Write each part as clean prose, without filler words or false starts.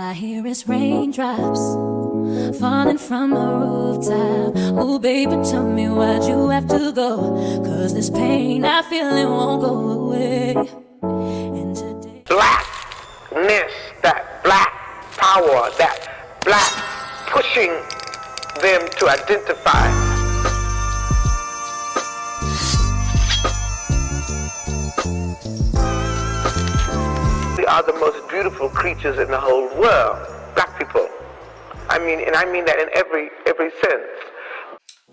I hear is raindrops falling from a rooftop. Oh, baby, tell me why'd you have to go? 'Cause this pain I feel it won't go away. And today, blackness, that black power, that black pushing them to identify. We are the most beautiful creatures in the whole world, black people. I mean that in every sense.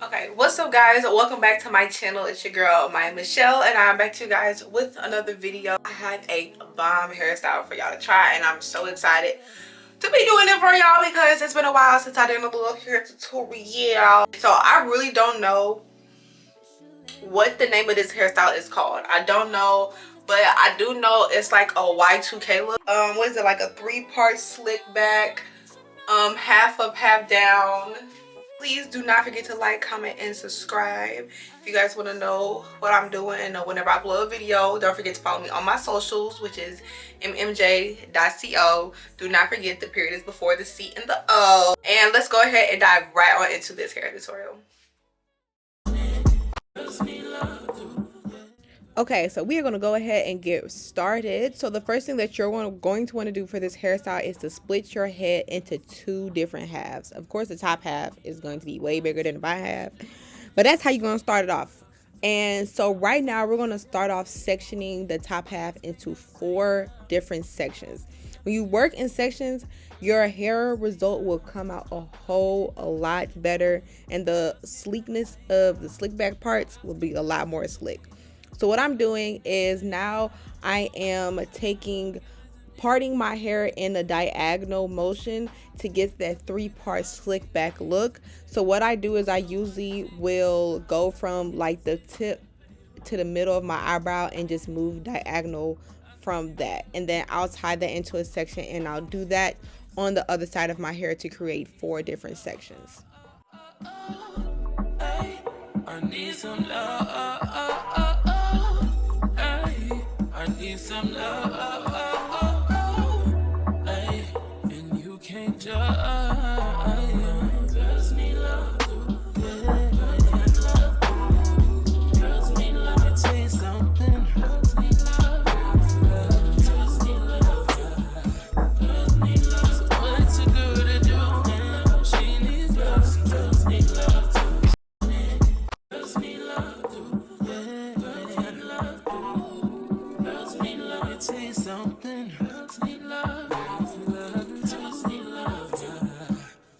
Okay, what's up guys? Welcome back to my channel. It's your girl, my Michelle, and I'm back to you guys with another video. I have a bomb hairstyle for y'all to try, and I'm so excited to be doing it for y'all because it's been a while since I did a little hair tutorial. So I really don't know what the name of this hairstyle is called. I don't know, but I do know it's like a Y2K look. What is it, like a 3-part slick back, half up, half down. Please do not forget to like, comment, and subscribe. If you guys want to know what I'm doing and whenever I upload a video, don't forget to follow me on my socials, which is mmj.co. Do not forget the period is before the C and the O. And let's go ahead and dive right on into this hair tutorial. Okay, so we are going to go ahead and get started. So the first thing that you're going to want to do for this hairstyle is to split your head into 2 different halves. Of course, the top half is going to be way bigger than the bottom half, but that's how you're going to start it off. And so right now we're going to start off sectioning the top half into 4 different sections. When you work in sections, your hair result will come out a lot better, and the sleekness of the slick back parts will be a lot more slick. So what I'm doing is now I am parting my hair in a diagonal motion to get that 3-part slick back look. So what I do is I usually will go from like the tip to the middle of my eyebrow and just move diagonal from that. And then I'll tie that into a section, and I'll do that on the other side of my hair to create 4 different sections. I need some love. I need some love, and you can't judge. Girls need love, girls need love. Let me tell you something. Girls need love, girls need love, girls need love. So what's a girl to do? She needs love. Girls need love too. Girls need love too. Say something. Girls need love. Girls need love.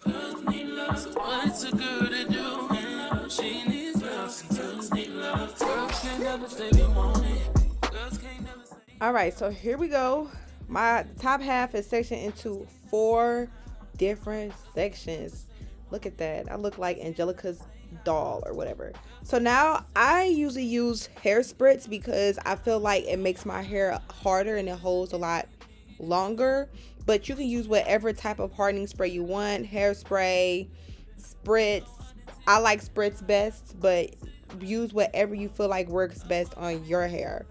Girls need love. So what's a girl to do? She needs love. Girls need love. Girls can't never say they want it. Girls can't never say. All right, so here we go. My top half is sectioned into 4 different sections. Look at that. I look like Angelica's doll or whatever. So now I usually use hair spritz because I feel like it makes my hair harder and it holds a lot longer, but you can use whatever type of hardening spray you want. Hairspray, spritz. I like spritz best, but use whatever you feel like works best on your hair.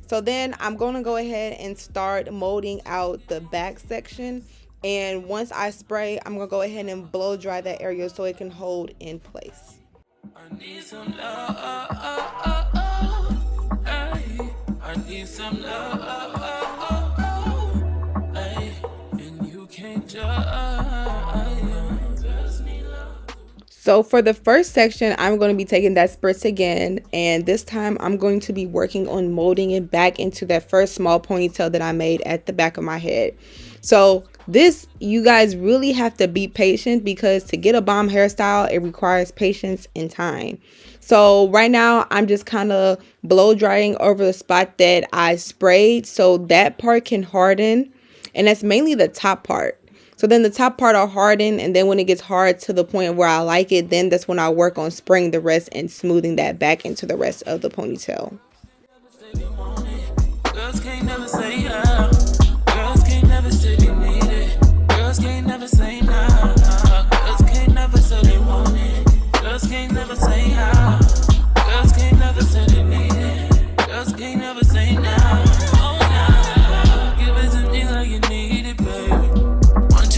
So then I'm going to go ahead and start molding out the back section, and once I spray, I'm going to go ahead and blow dry that area so it can hold in place. I need some love, I need some love, and you can't judge. So for the first section, I'm going to be taking that spritz again, and this time I'm going to be working on molding it back into that first small ponytail that I made at the back of my head. So this, you guys really have to be patient because to get a bomb hairstyle, it requires patience and time. So right now I'm just kind of blow drying over the spot that I sprayed so that part can harden, and that's mainly the top part. So then the top part will harden, and then when it gets hard to the point where I like it, then that's when I work on spraying the rest and smoothing that back into the rest of the ponytail. Girls can't never say yeah. Girls can't never say they need it. Girls can't never say nah. Girls can't never say they want it. Girls can't never say yeah. Girls can't never say they need it. Girls can't never say nah. Oh nah. Give it to me like you need it, baby. Want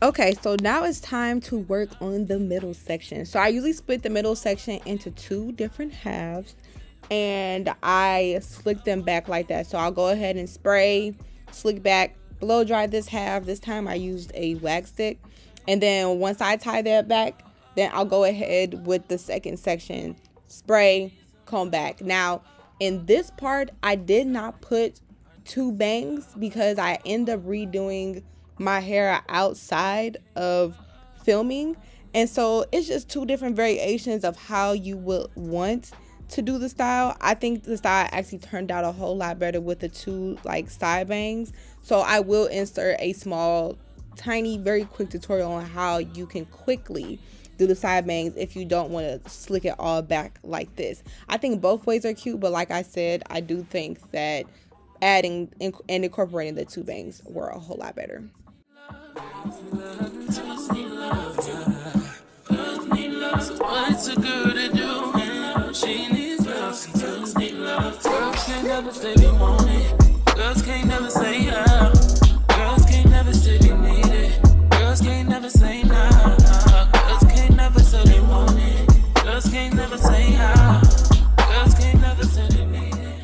Okay, so now it's time to work on the middle section. So I usually split the middle section into 2 different halves, and I slick them back like that. So I'll go ahead and spray, slick back, blow dry this half. This time I used a wax stick. And then once I tie that back, then I'll go ahead with the second section, spray, comb back. Now, in this part, I did not put 2 bangs because I end up redoing my hair outside of filming, and so it's just 2 different variations of how you would want to do the style. I think the style actually turned out a whole lot better with the 2 like side bangs, so I will insert a small, tiny, very quick tutorial on how you can quickly do the side bangs if you don't want to slick it all back like this. I think both ways are cute, but like I said, I do think that adding and incorporating the 2 bangs were a whole lot better. What's a girl to do? She needs love, sometimes need love. Girls can't never say they want it. Girls can't never say how. Girls can't never say they need it. Girls can't never say nah. Girls can't never say they want it. Girls can't never say how. Girls can't never say they need it.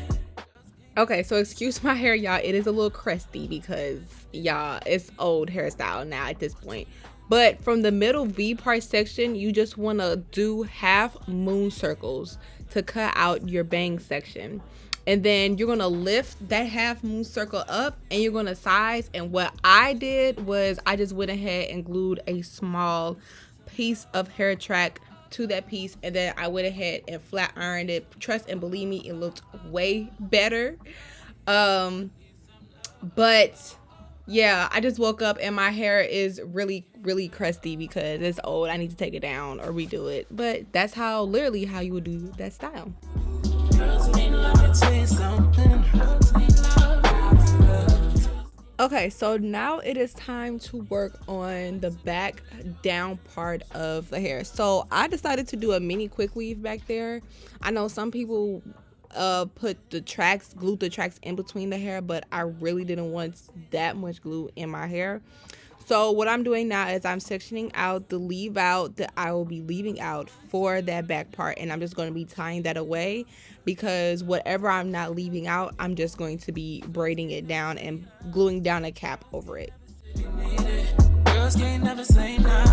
Okay, so excuse my hair, y'all. It is a little crusty because, y'all, it's old hairstyle now at this point. But from the middle V part section, you just want to do half moon circles to cut out your bang section. And then you're going to lift that half moon circle up and you're going to size. And what I did was I just went ahead and glued a small piece of hair track to that piece, and then I went ahead and flat ironed it. Trust and believe me, it looked way better. But yeah, I just woke up and my hair is really crusty because it's old. I need to take it down or redo it, but that's literally how you would do that style. Okay, so now it is time to work on the back down part of the hair. So I decided to do a mini quick weave back there. I know some people glue the tracks in between the hair, but I really didn't want that much glue in my hair. So what I'm doing now is I'm sectioning out the leave out that I will be leaving out for that back part, and I'm just going to be tying that away because whatever I'm not leaving out, I'm just going to be braiding it down and gluing down a cap over it. Girls can't never say no.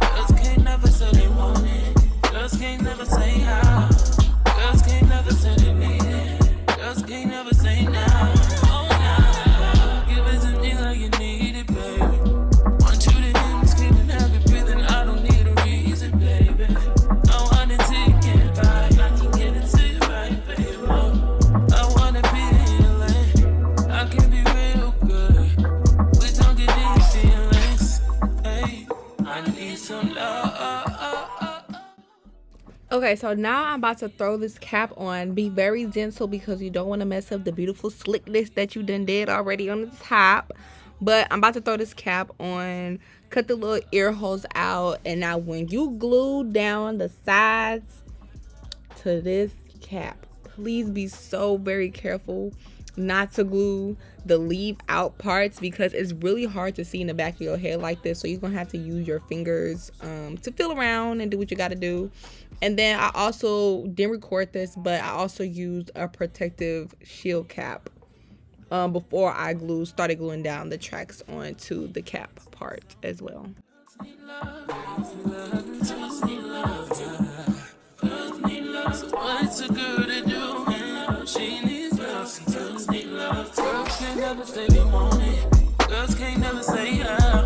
Girls can't never say they want it. Girls can't never say how. Girls can't never say they need it. Girls can't never say no. Oh no. Give it to me like you need it, baby. Want you to hear me screaming, have it breathing. I don't need a reason, baby. I want it till you get by. I can get it to you right, baby. I wanna be healing. I can be real good. Please don't get these feelings. Hey, I need some love. Okay, so now I'm about to throw this cap on. Be very gentle because you don't want to mess up the beautiful slickness that you done did already on the top. But I'm about to throw this cap on, cut the little ear holes out. And now when you glue down the sides to this cap, please be so very careful not to glue the leave out parts because it's really hard to see in the back of your hair like this. So you're gonna have to use your fingers to feel around and do what you got to do. And then I also didn't record this, but I also used a protective shield cap before I started gluing down the tracks onto the cap part as well. What's a girl to do? She needs love, sometimes need love. Girls can't never say they want it. Girls can't never say how.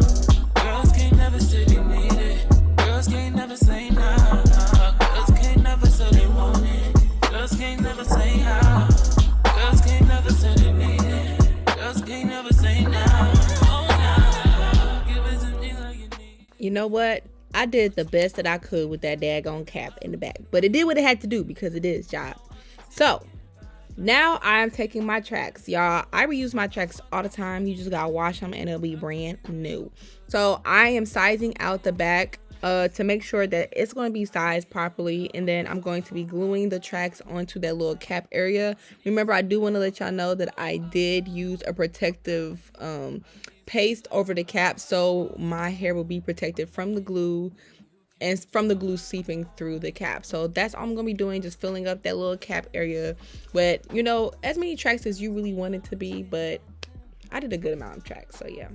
Girls can't never say they need it. Girls can't never say nah. Girls can't never say they want it. Girls can't never say how. Girls can't never say they need it. Girls can't never say nah. Oh nah. Give it to me like you need. You know what? I did the best that I could with that daggone cap in the back, but it did what it had to do because it is job. So now I'm taking my tracks, y'all. I reuse my tracks all the time. You just gotta wash them and it'll be brand new. So I am sizing out the back to make sure that it's going to be sized properly. And then I'm going to be gluing the tracks onto that little cap area. Remember, I do want to let y'all know that I did use a protective paste over the cap, so my hair will be protected from the glue and from the glue seeping through the cap. So that's all I'm gonna be doing, just filling up that little cap area with, you know, as many tracks as you really want it to be, but I did a good amount of tracks, so yeah.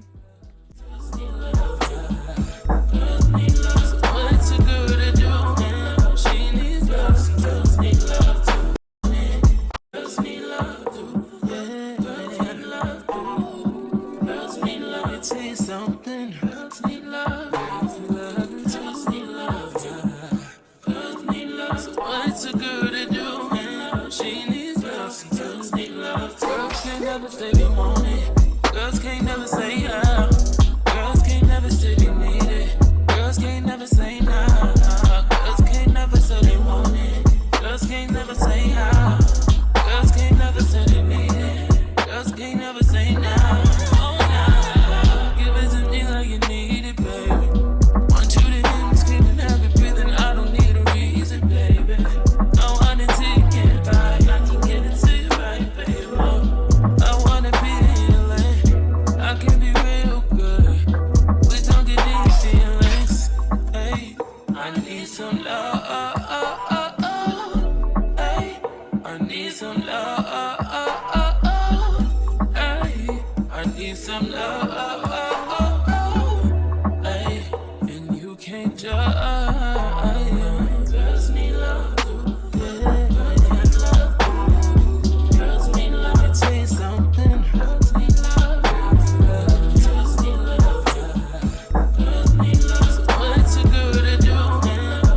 Girls can't never say how. Girls can't never say they need it. Girls can't never say nah. Girls can't never say they want it. Girls can't never say how. Girls can't never say they need it. Girls can't never say nah. Oh nah. Give it to me like you need it, baby. Want you to hear me screaming, have it breathing. I don't need a reason, baby. I want it till you can't buy. I can get it to you right, baby. I wanna be healing. I can be real good. Please don't get these feelings. Hey, I need some love. Hey, I need some love. Hey, I need some love. Hey, and you can't judge. Girls need love. Yeah, girls need love. Let me tell you something. Girls need love. Girls need love. Girls need love. So what's a girl to do?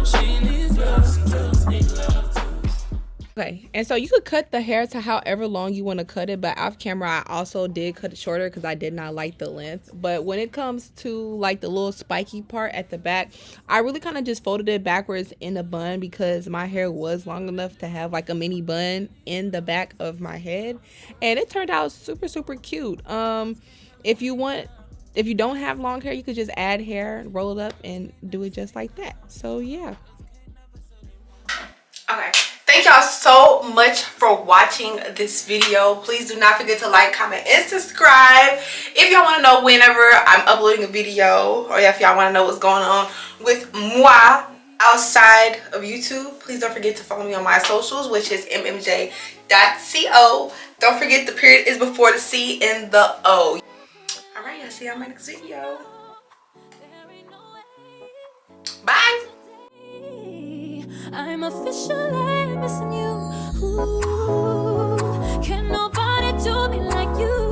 She needs love. Girls need love too. Okay, and so you could cut the hair to however long you want to cut it, but off camera I also did cut it shorter because I did not like the length. But when it comes to like the little spiky part at the back, I really kind of just folded it backwards in a bun because my hair was long enough to have like a mini bun in the back of my head, and it turned out super cute. If you don't have long hair, you could just add hair, roll it up, and do it just like that. So yeah. Okay, thank y'all so much for watching this video. Please do not forget to like, comment, and subscribe. If y'all want to know whenever I'm uploading a video, or if y'all want to know what's going on with moi outside of YouTube, please don't forget to follow me on my socials, which is mmj.co. Don't forget the period is before the C and the O. Alright, I'll see y'all in my next video. Bye. I'm officially missing you. Ooh, can nobody do me like you?